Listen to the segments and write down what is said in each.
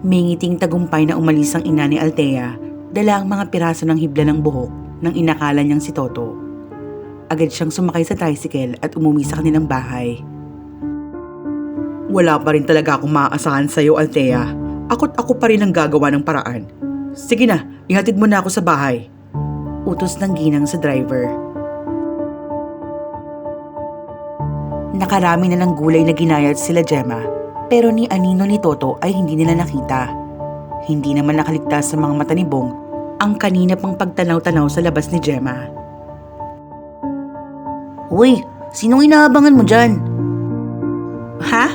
May ngiting tagumpay na umalis ang ina ni Althea, dala ang mga piraso ng hibla ng buhok nang inakala niyang si Toto. Agad siyang sumakay sa tricycle at umuwi sa kanilang bahay. Wala pa rin talaga akong maaasahan sa'yo, Althea. Ako't ako pa rin ang gagawa ng paraan. Sige na, ihatid mo na ako sa bahay. Utos ng ginang sa driver. Nakarami na ng gulay na ginayat sila Gemma, pero ni Anino ni Toto ay hindi nila nakita. Hindi naman nakaligtas sa mga mata ni Bong ang kanina pang pagtanaw-tanaw sa labas ni Gemma. Uy, sinong inaabangan mo dyan? Ha?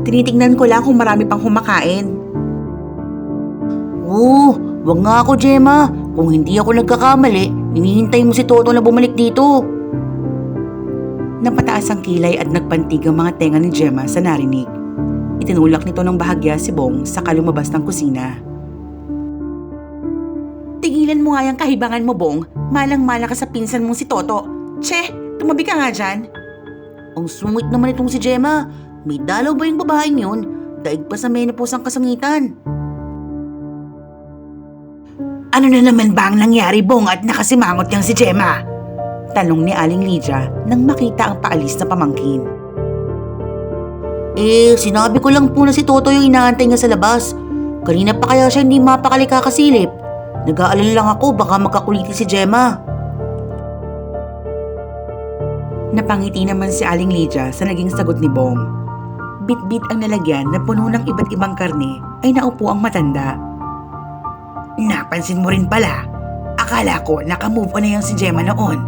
Tinitingnan ko lang kung marami pang humakain. Wag nga ako, Gemma. Kung hindi ako nagkakamali, hinihintay mo si Toto na bumalik dito. Napataas ang kilay at nagpantig ang mga tenga ni Gemma sa narinig. Itinulak nito ng bahagya si Bong saka lumabas ng kusina. Tigilan mo nga yung kahibangan mo, Bong. Malang-mala ka sa pinsan mong si Toto. Che, tumabi ka nga dyan. Ang sungit naman itong si Gemma. May dalaw ba yung babaeng yun? Daig pa sa menopause ang kasangitan. Ano na naman ba ang nangyari, Bong, at nakasimangot niyang si Gemma? Tanong ni Aling Lydia nang makita ang paalis na pamangkin. Sinabi ko lang po na si Toto yung inaantay niya sa labas. Kanina pa kaya siya hindi mapakali kakasilip. Nag-aalala lang ako baka magkakuliti si Gemma. Napangiti naman si Aling Lydia sa naging sagot ni Bong. Bit-bit ang nalagyan na puno ng iba't ibang karne ay naupo ang matanda. Napansin mo rin pala. Akala ko nakamove on na yung si Gemma noon.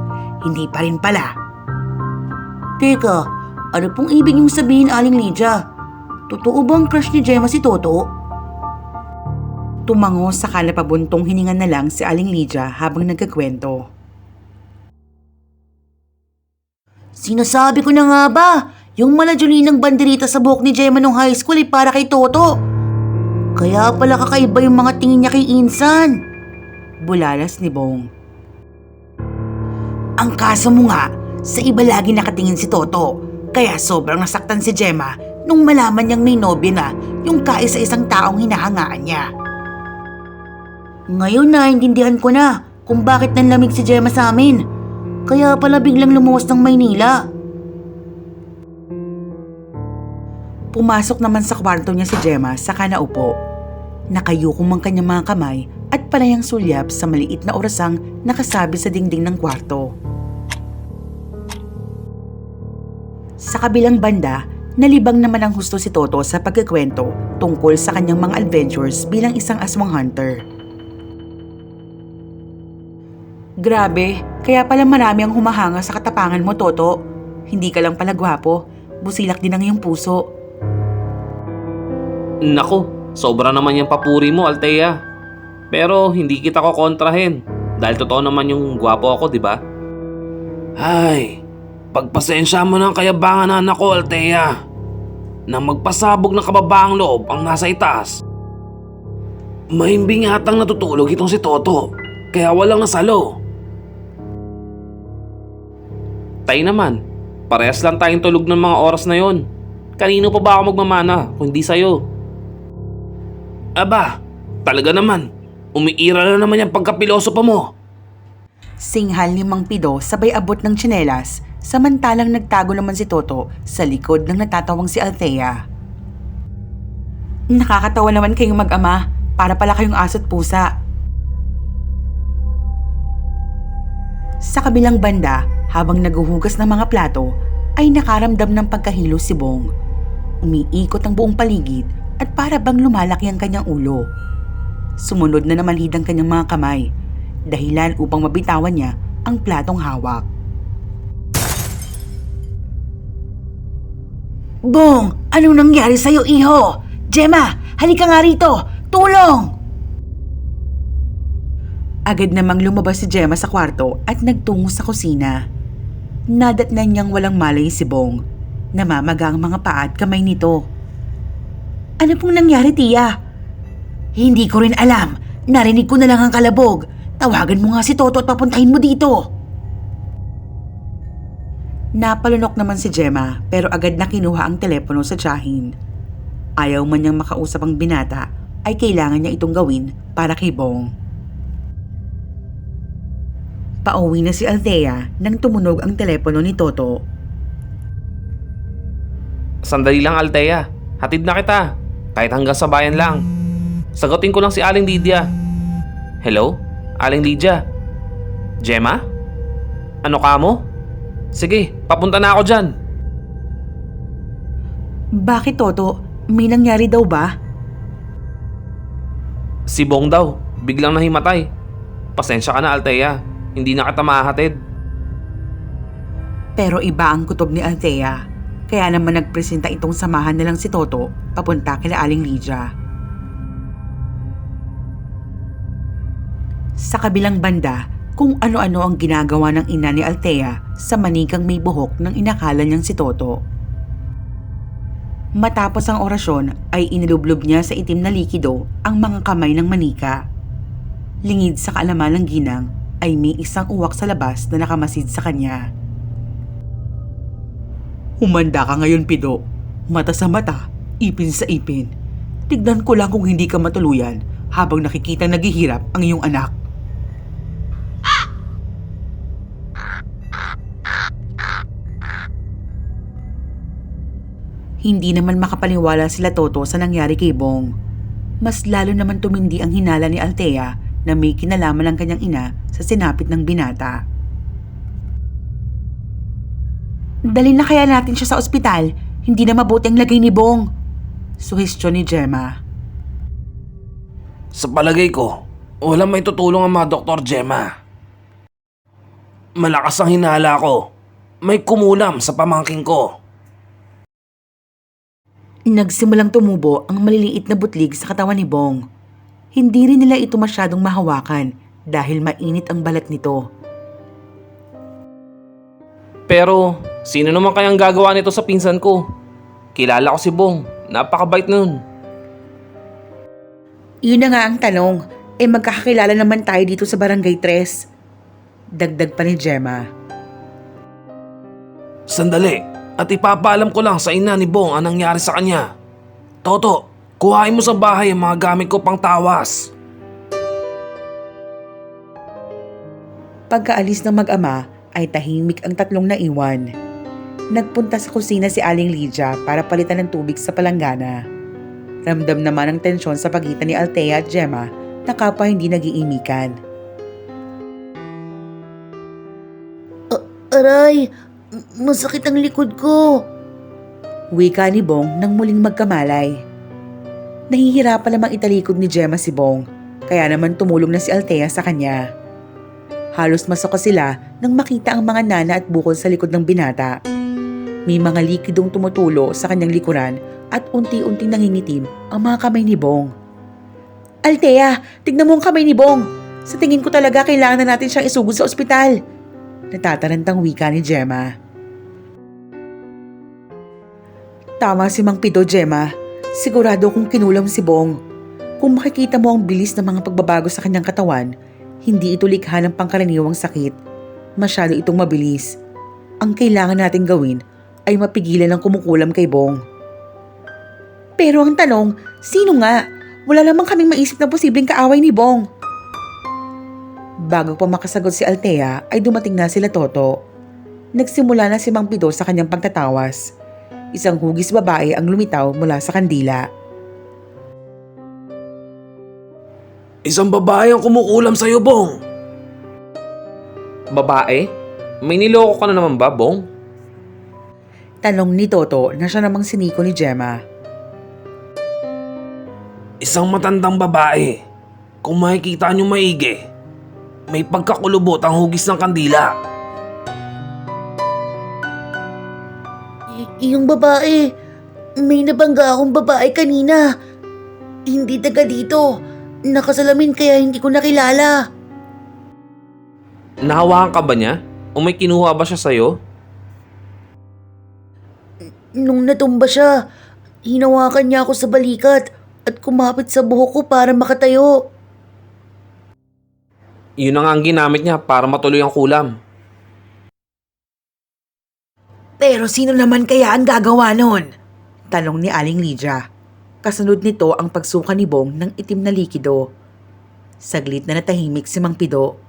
Hindi pa rin pala. Teka, ano pong ibig niyong sabihin, Aling Lydia? Totoo bang crush ni Gemma si Toto? Tumango sa kalapabuntong hiningan na lang si Aling Lydia habang nagkakwento. Sinasabi ko na nga ba, yung malajulinang banderita sa buhok ni Gemma nung high school ay para kay Toto. Kaya pala kakaiba yung mga tingin niya kay Insan. Bulalas ni Bong. Ang kaso mo nga, sa iba lagi nakatingin si Toto. Kaya sobrang nasaktan si Gemma nung malaman niyang may nobya na yung kaisa-isang taong hinahangaan niya. Ngayon naintindihan ko na kung bakit nanlamig si Gemma sa amin. Kaya pala biglang lumuwas ng Maynila. Pumasok naman sa kwarto niya si Gemma saka naupo. Nakayukom ang kanyang mga kamay at panayang sulyap sa maliit na orasang nakasabi sa dingding ng kwarto. Sa kabilang banda, nalibang naman ang husto si Toto sa pagkikwento tungkol sa kanyang mga adventures bilang isang aswang hunter. Grabe, kaya pala marami ang humahanga sa katapangan mo, Toto. Hindi ka lang pala gwapo, busilak din ang iyong puso. Naku, sobra naman yung papuri mo, Althea. Pero hindi kita ko kontrahin dahil totoo naman yung gwapo ako, di ba? Ay, pagpasensya mo ng kayabangan anak ko, Althea. Nang magpasabog ng kababaang loob ang nasa itaas. Mahimbing atang natutulog itong si Toto, kaya walang nasalo. Tayo naman, parehas lang tayong tulog ng mga oras na yon. Kanino pa ba ako magmamana kung hindi sa'yo? Aba, talaga naman. Umiira na naman yung pagkapiloso pa mo. Singhal ni Mang Pido sabay abot ng tsinelas, samantalang nagtago naman si Toto sa likod ng natatawang si Althea. Nakakatawa naman kayong mag-ama, para pala kayong aso't pusa. Sa kabilang banda, habang naguhugas ng mga plato, ay nakaramdam ng pagkahilo si Bong. Umiikot ang buong paligid at para bang lumalaki ang kanyang ulo. Sumunod na namanhid ang kanyang mga kamay, dahilan upang mabitawan niya ang platong hawak. Bong, anong nangyari sa'yo, iho? Gemma, halika nga rito! Tulong! Agad namang lumabas si Gemma sa kwarto at nagtungo sa kusina. Nadatnan niyang walang malay si Bong. Namamaga ang mga paa at kamay nito. Ano pong nangyari, tiya? Hindi ko rin alam. Narinig ko na lang ang kalabog. Tawagan mo nga si Toto at papuntahin mo dito. Napalunok naman si Gemma pero agad na kinuha ang telepono sa tiyahin. Ayaw man niyang makausap ang binata ay kailangan niya itong gawin para kay Bong. Pauwi na si Althea nang tumunog ang telepono ni Toto. Sandali lang, Althea. Hatid na kita. Kahit hanggang sa bayan lang. Sagutin ko lang si Aling Lydia. Hello? Aling Lydia? Gemma? Ano ka mo? Sige, papunta na ako dyan. Bakit, Toto? May nangyari daw ba? Si Bong daw. Biglang nahimatay. Pasensya ka na, Althea. Hindi na kita mahatid. Pero iba ang kutob ni Althea. Kaya naman nagpresenta itong samahan na lang si Toto papunta kila Aling Lydia. Sa kabilang banda, kung ano-ano ang ginagawa ng ina ni Althea sa manikang may buhok ng inakala niyang si Toto. Matapos ang orasyon ay inilublob niya sa itim na likido ang mga kamay ng manika. Lingid sa kaalaman ng ginang ay may isang uwak sa labas na nakamasid sa kanya. Humanda ka ngayon, Pido. Mata sa mata, ipin sa ipin. Tignan ko lang kung hindi ka matuluyan habang nakikita naghihirap ang iyong anak. Hindi naman makapaniwala sila Toto sa nangyari kay Bong. Mas lalo naman tumindi ang hinala ni Althea na may kinalaman ng kanyang ina sa sinapit ng binata. Dali na kaya natin siya sa ospital. Hindi na mabuti ang lagay ni Bong. Suhestyon ni Gemma. Sa palagay ko, walang may tutulong ang mga doktor, Gemma. Malakas ang hinala ko. May kumulam sa pamangking ko. Nagsimulang tumubo ang maliliit na butlig sa katawan ni Bong. Hindi rin nila ito masyadong mahawakan dahil mainit ang balat nito. Pero, sino naman kayang gagawa nito sa pinsan ko? Kilala ko si Bong. Napakabait nun. Yun na nga ang tanong. Magkakakilala naman tayo dito sa Barangay 3. Dagdag pa ni Gemma. Sandali, at ipapaalam ko lang sa ina ni Bong ang nangyari sa kanya. Toto, kuhain mo sa bahay ang mga gamit ko pang tawas. Pagkaalis ng mag-ama ay tahimik ang tatlong naiwan. Nagpunta sa kusina si Aling Lydia para palitan ng tubig sa palanggana. Ramdam naman ang tensyon sa pagitan ni Althea at Gemma na kapwa hindi nag-iimikan. Aray, masakit ang likod ko. Wika ni Bong nang muling magkamalay. Nahihirapan namang italikod ni Gemma si Bong, kaya naman tumulong na si Althea sa kanya. Halos masoko sila nang makita ang mga nana at bukol sa likod ng binata. May mga likidong tumutulo sa kanyang likuran at unti-unting nangingitim ang mga kamay ni Bong. Althea, tignan mo ang kamay ni Bong. Sa tingin ko talaga kailangan na natin siyang isugod sa ospital. Natatarantang wika ni Gemma. Tama si Mang Pido, Gemma. Sigurado kung kinulam si Bong. Kung makikita mo ang bilis ng mga pagbabago sa kanyang katawan, hindi ito likha ng pangkaraniwang sakit. Masyado itong mabilis. Ang kailangan nating gawin ay mapigilan ang kumukulam kay Bong. Pero ang tanong, sino nga? Wala namang kaming maisip na posibleng kaaway ni Bong. Bago pa makasagot si Althea ay dumating na sila Toto. Nagsimula na si Mang Pido sa kanyang pagtatawas. Isang hugis babae ang lumitaw mula sa kandila. Isang babae ang kumukulam sa'yo, Bong. Babae? May niloko ka na naman ba, Bong? Tanong ni Toto na siya namang siniko ni Gemma. Isang matandang babae. Kung makikita niyo maigi, may pagkakulubot ang hugis ng kandila. Yung babae, may nabangga akong babae kanina. Hindi taga dito. Nakasalamin kaya hindi ko nakilala. Nahawakan ka ba niya? O may kinuha ba siya sa'yo? Nung natumba siya, hinawakan niya ako sa balikat at kumapit sa buhok ko para makatayo. Yun na nga ang ginamit niya para matuloy ang kulam. Pero sino naman kaya ang gagawa nun? Tanong ni Aling Lydia. Kasunod nito ang pagsuka ni Bong ng itim na likido. Saglit na natahimik si Mang Pido.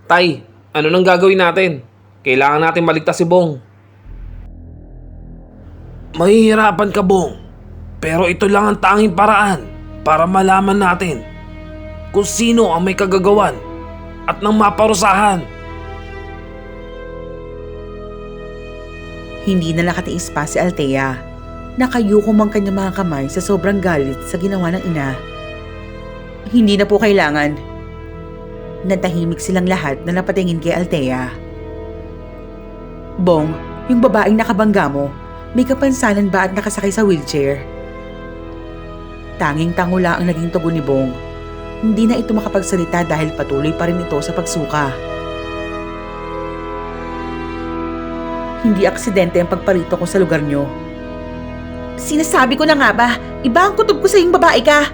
Tay, ano nang gagawin natin? Kailangan natin maligtas si Bong. Mahihirapan ka, Bong. Pero ito lang ang tanging paraan para malaman natin kung sino ang may kagagawan at nang maparusahan. Hindi na nakatiis pa si Althea. Nakayuko ang kanyang mga kamay sa sobrang galit sa ginawa ng ina. Hindi na po kailangan. Natahimik silang lahat na napatingin kay Althea. Bong, yung babaeng nakabangga mo, may kapansanan ba at nakasakay sa wheelchair? Tanging tangula ang naging tugon ni Bong. Hindi na ito makapagsalita dahil patuloy pa rin ito sa pagsuka. Hindi aksidente ang pagparito ko sa lugar nyo. Sinasabi ko na nga ba, iba ang kutob ko sa iyong babae ka.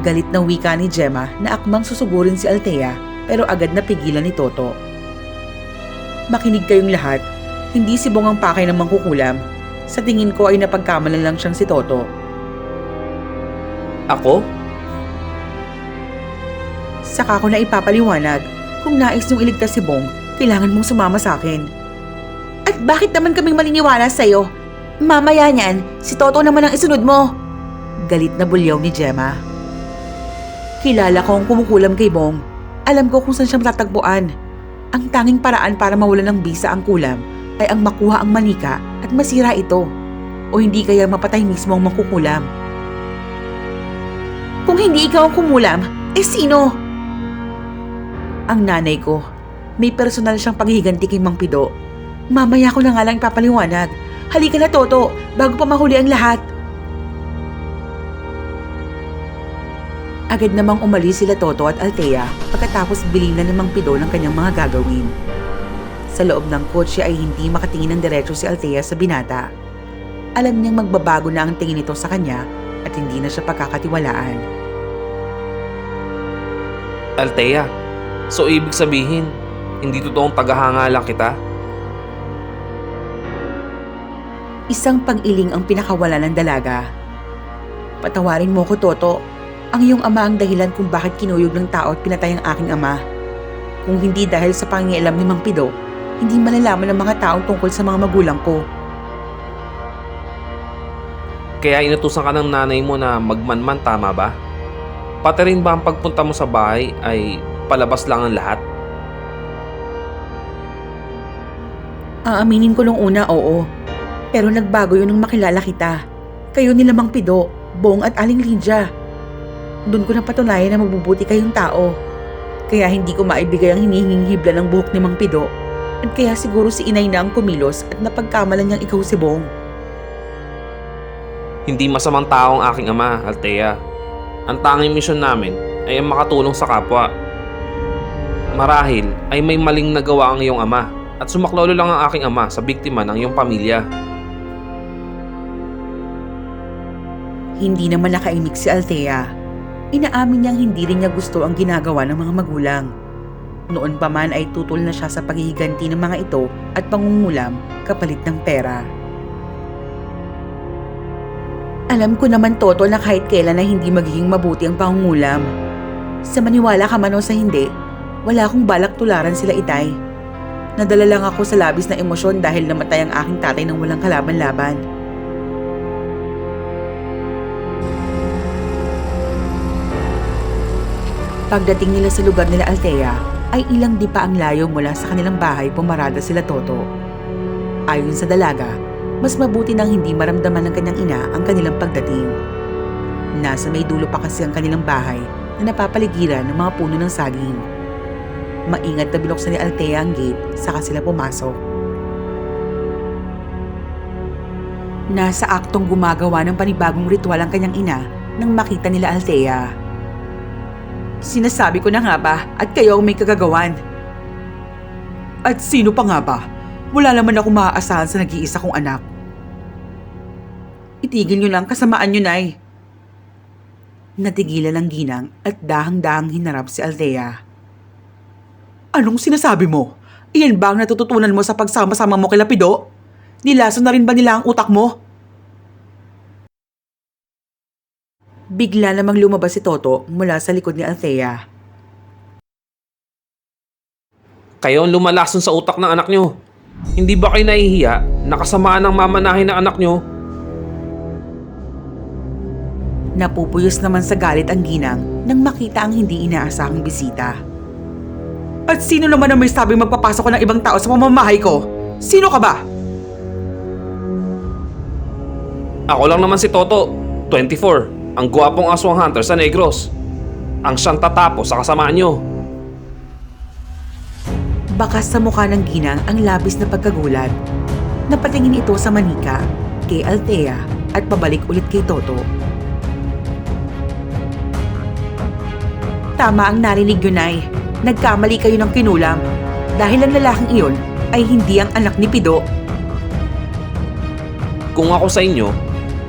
Galit na wika ni Gemma na akmang susugurin si Althea pero agad na pigilan ni Toto. Makinig kayong lahat, hindi si Bong ang pakay ng mangkukulam. Sa tingin ko ay napagkamalan lang siyang si Toto. Ako? Saka ko na ipapaliwanag, kung nais niyong iligtas si Bong, kailangan mong sumama sa akin. At bakit naman kaming maniniwala sa'yo? Mamaya niyan, si Toto naman ang isunod mo. Galit na bulyaw ni Gemma. Kilala ko ang kumukulam kay Bong. Alam ko kung saan siya matatagpuan. Ang tanging paraan para mawalan ng bisa ang kulam ay ang makuha ang manika at masira ito. O hindi kaya mapatay mismo ang mangkukulam. Kung hindi ikaw ang kumulam, eh sino? Ang nanay ko. May personal siyang paghihiganti kay Mang Pido. Mamaya ko na nga lang ipapaliwanag. Halika na, Toto, bago pa mahuli ang lahat. Agad namang umalis sila Toto at Althea pagkatapos bilinan ng Mang Pido ng kanyang mga gagawin. Sa loob ng kotse ay hindi makatingin ng diretso si Althea sa binata. Alam niyang magbabago na ang tingin nito sa kanya at hindi na siya pagkakatiwalaan. Althea, so ibig sabihin, hindi totoong tagahanga lang kita? Isang pag-iling ang pinakawala ng dalaga. Patawarin mo ko, Toto. Ang iyong ama ang dahilan kung bakit kinuyog ng tao at pinatay ang aking ama. Kung hindi dahil sa pangingialam ni Mang Pido, hindi malalaman ng mga taong tungkol sa mga magulang ko. Kaya inutusan ka ng nanay mo na magmanman, tama ba? Pati rin ba ang pagpunta mo sa bahay ay palabas lang ang lahat? Aaminin ko nung una, oo. Pero nagbago yun nung makilala kita. Kayo nila Mang Pido, Bong at Aling Lydia. Doon ko napatunayan na mabubuti kayong tao. Kaya hindi ko maibigay ang hinihinging hibla ng buhok ni Mang Pido. At kaya siguro si inay na ang kumilos at napagkamalan niyang ikaw si Bong. Hindi masamang tao ang aking ama, Althea. Ang tanging misyon namin ay ang makatulong sa kapwa. Marahil ay may maling nagawa ang iyong ama at sumaklolo lang ang aking ama sa biktima ng iyong pamilya. Hindi naman nakaimik si Althea. Inaamin niyang hindi rin niya gusto ang ginagawa ng mga magulang. Noon pa man ay tutol na siya sa paghihiganti ng mga ito at pangungulam kapalit ng pera. Alam ko naman, Toto, na kahit kailan na hindi magiging mabuti ang pangungulam. Sa maniwala ka man o sa hindi, wala akong balak tularan sila, Itay. Nadala lang ako sa labis na emosyon dahil namatay ang aking tatay nang walang kalaban-laban. Pagdating nila sa lugar nila Althea, ay ilang di pa ang layo mula sa kanilang bahay pumarada sila Toto. Ayon sa dalaga, mas mabuti nang hindi maramdaman ng kanyang ina ang kanilang pagdating. Nasa may dulo pa kasi ang kanilang bahay na napapaligiran ng mga puno ng saging. Maingat na binuksan ni Althea ang gate saka sila pumasok. Nasa aktong gumagawa ng panibagong ritual ang kanyang ina nang makita nila Althea. Sinasabi ko na nga ba at kayo ang may kagagawan? At sino pa nga ba? Wala naman ako maaasahan sa nag-iisa kong anak. Itigil niyo lang, kasamaan niyo, Nay. Natigilan ang ginang at dahang-dahang hinarap si Althea. Anong sinasabi mo? Iyan ba ang natututunan mo sa pagsama-sama mo kay Lapido? Nilason na rin ba nila ang utak mo? Bigla namang lumabas si Toto mula sa likod ni Althea. Kayo ang lumalason sa utak ng anak nyo. Hindi ba kayo nahihiya na kasamaan ng mamanahin ng anak nyo? Napupuyos naman sa galit ang ginang nang makita ang hindi inaasahang bisita. At sino naman ang may sabing magpapasok ko ng ibang tao sa pamamahay ko? Sino ka ba? Ako lang naman si Toto, 24, ang guwapong aswang hunter sa Negros. Ang siyang tatapos sa kasamaan nyo. Bakas sa mukha ng ginang ang labis na pagkagulat. Napatingin ito sa manika, kay Althea at pabalik ulit kay Toto. Tama ang narinig yun, Nay. Nagkamali kayo ng kinulam dahil ang lalaking iyon ay hindi ang anak ni Pido. Kung ako sa inyo,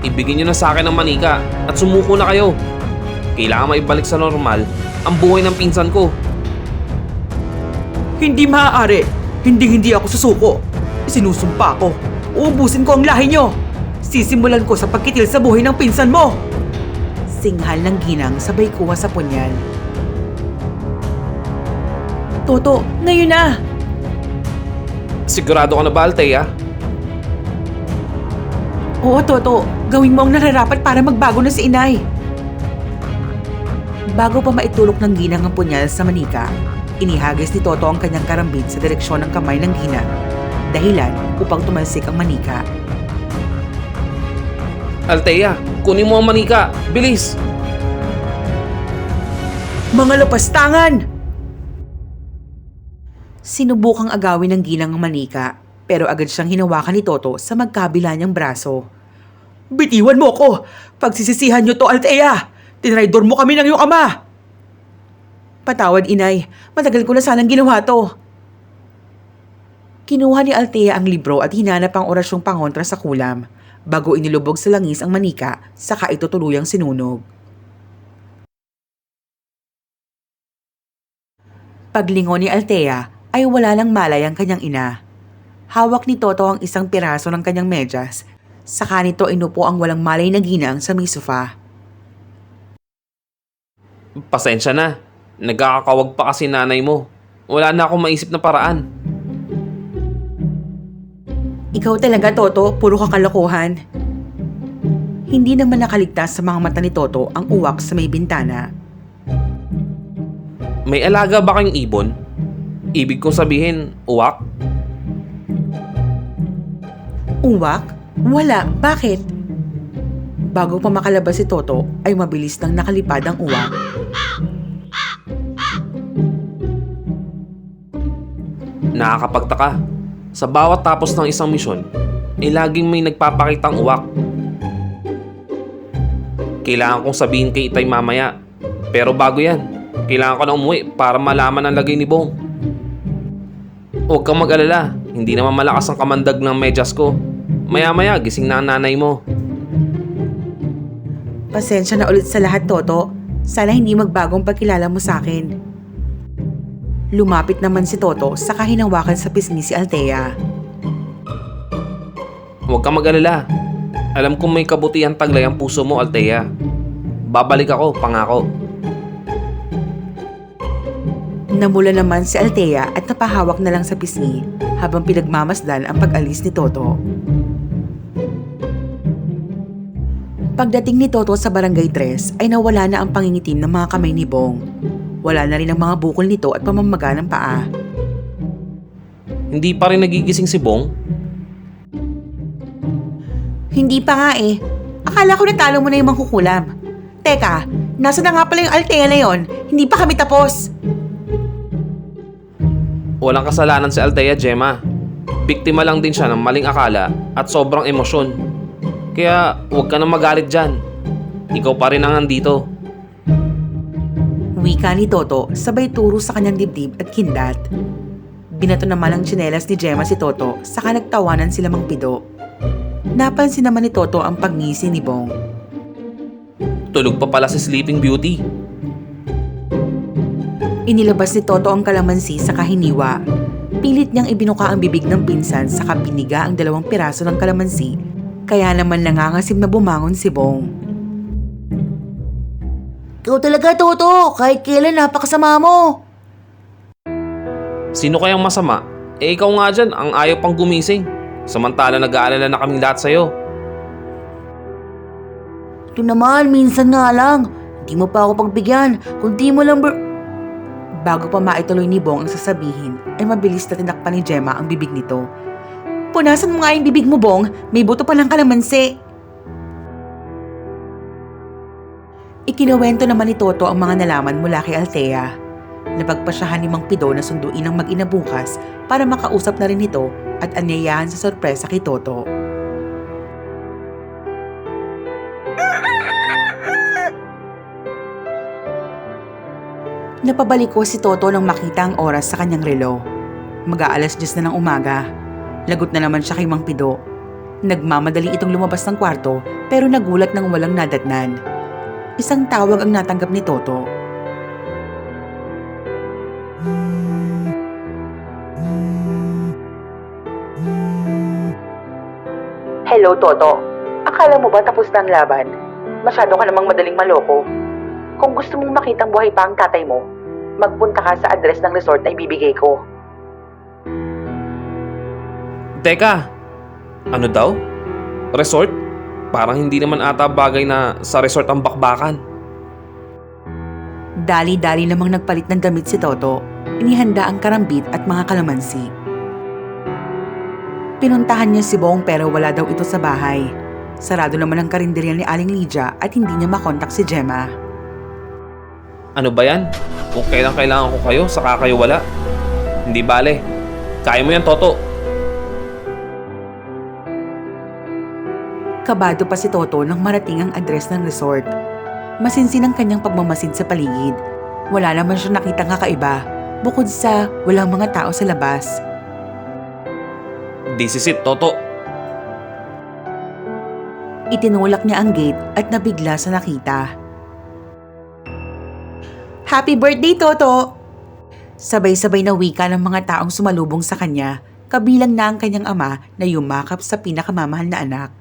ibigin nyo na sa akin ang manika at sumuko na kayo. Kailangan maibalik sa normal ang buhay ng pinsan ko. Hindi maaari. Hindi ako susuko. Sinusumpa ko. Uubusin ko ang lahi nyo. Sisimulan ko sa pagkitil sa buhay ng pinsan mo. Singhal ng ginang sabay kuha sa punyal. Toto, ngayon na! Sigurado ka na ba, Althea? Oo, Toto. Gawin mo ang nararapat para magbago na si Inay. Bago pa maitulok ng ginang ang punyal sa manika, inihagis ni Toto ang kanyang karambit sa direksyon ng kamay ng ginang. Dahilan upang tumalsik ang manika. Althea, kunin mo ang manika. Bilis! Mga lapastangan! Sinubukang agawin ng ginang ang manika, pero agad siyang hinawakan ni Toto sa magkabila niyang braso. Bitiwan mo ko! Pagsisisihan niyo to, Althea! Tinraidor mo kami ng iyong ama! Patawad, Inay. Matagal ko na sanang ginawa to. Kinuha ni Althea ang libro at hinanap ang orasyong pangontra sa kulam. Bago inilubog sa langis ang manika, saka ito tuluyang sinunog. Paglingon ni Althea, ay wala lang malay ang kanyang ina. Hawak ni Toto ang isang piraso ng kanyang medyas, saka nito inupo ang walang malay na ginang sa may sofa. Pasensya na. Nagkakawag pa kasi nanay mo. Wala na akong maisip na paraan. Ikaw talaga, Toto, puro kakalokohan. Hindi naman nakaligtas sa mga mata ni Toto ang uwak sa may bintana. May alaga ba kayong ibon? Ibig kong sabihin, uwak? Uwak? Wala. Bakit? Bago pa makalabas si Toto, ay mabilis nang nakalipad ang uwak. Nakakapagtaka. Sa bawat tapos ng isang misyon, ay laging may nagpapakitang uwak. Kailangan kong sabihin kay Itay mamaya. Pero bago yan, kailangan ko na umuwi para malaman ang lagay ni Bong. Huwag kang mag-alala, hindi naman malakas ang kamandag ng medyas ko. Maya-maya, gising na ang nanay mo. Pasensya na ulit sa lahat, Toto. Sana hindi magbagong pagkilala mo sa akin. Lumapit naman si Toto saka hinawakan sa pisngi si Althea. Huwag kang mag-alala. Alam kong may kabutihan taglay ang puso mo, Althea. Babalik ako, pangako. Namula naman si Althea at napahawak na lang sa pisngi habang pinagmamasdan ang pag-alis ni Toto. Pagdating ni Toto sa Barangay 3 ay nawala na ang pangingitim ng mga kamay ni Bong. Wala na rin ang mga bukol nito at pamamaga ng paa. Hindi pa rin nagigising si Bong? Hindi pa nga eh. Akala ko natalo mo na yung mangkukulam. Teka, nasa na nga pala yung Althea na yon? Hindi pa kami tapos. Walang kasalanan si Althea, Gemma. Biktima lang din siya ng maling akala at sobrang emosyon. Kaya huwag ka na magalit dyan. Ikaw pa rin ang nandito. Wika ni Toto sabay turo sa kanyang dibdib at kindat. Binato naman ang tsinelas ni Gemma si Toto saka nagtawanan sila mang Pido. Napansin naman ni Toto ang pagngisi ni Bong. Tulog pa pala si Sleeping Beauty. Inilabas ni Toto ang kalamansi sa kahiniwa. Pilit niyang ibinuka ang bibig ng pinsan saka piniga ang 2 piraso ng kalamansi. Kaya naman nangangasim na bumangon si Bong. Ikaw talaga, Toto. Kahit kailan napakasama mo. Sino kayang masama? Eh ikaw nga dyan, ang ayaw pang gumising. Samantala nag-aalala na kaming lahat sa'yo. Ito naman, minsan nga lang. Hindi mo pa ako pagbigyan. Kung di mo lang Bago pa maituloy ni Bong ang sasabihin, ay mabilis na tinakpan ni Gemma ang bibig nito. Punasan mo nga yung bibig mo, Bong. May buto pa lang kalamansi. Ikinuwento naman ni Toto ang mga nalaman mula kay Althea. Napagpasyahan ni Mang Pido na sunduin ang mag-ina bukas para makausap na rin ito at anyayahan sa sorpresa kay Toto. Napabaliko si Toto nang makita ang oras sa kanyang relo. Mag-aalas 10 na ng umaga. Lagot na naman siya kay Mang Pido. Nagmamadali itong lumabas ng kwarto pero nagulat nang walang nadatnan. Isang tawag ang natanggap ni Toto. Hello, Toto. Akala mo ba tapos na ang laban? Masyado ka namang madaling maloko. Kung gusto mong makitang buhay pa ang tatay mo, magpunta ka sa address ng resort na ibibigay ko. Teka, ano daw? Resort? Parang hindi naman ata bagay na sa resort ang bakbakan. Dali-dali namang nagpalit ng damit si Toto. Inihanda ang karambit at mga kalamansi. Pinuntahan niya si Bong pero wala daw ito sa bahay. Sarado naman ang karinderya ni Aling Lydia at hindi niya makontak si Gemma. Ano ba yan? Kung kailan kailangan ko kayo, saka kayo wala. Hindi bale. Kaya mo yan, Toto. Kabado pa si Toto nang marating ang address ng resort. Masinsin ang kanyang pagmamasid sa paligid. Wala naman siya nakitang kakaiba, bukod sa walang mga tao sa labas. This is it, Toto. Itinulak niya ang gate at nabigla sa nakita. Happy birthday, Toto! Sabay-sabay na wika ng mga taong sumalubong sa kanya, kabilang na ang kanyang ama na yumakap sa pinakamamahal na anak.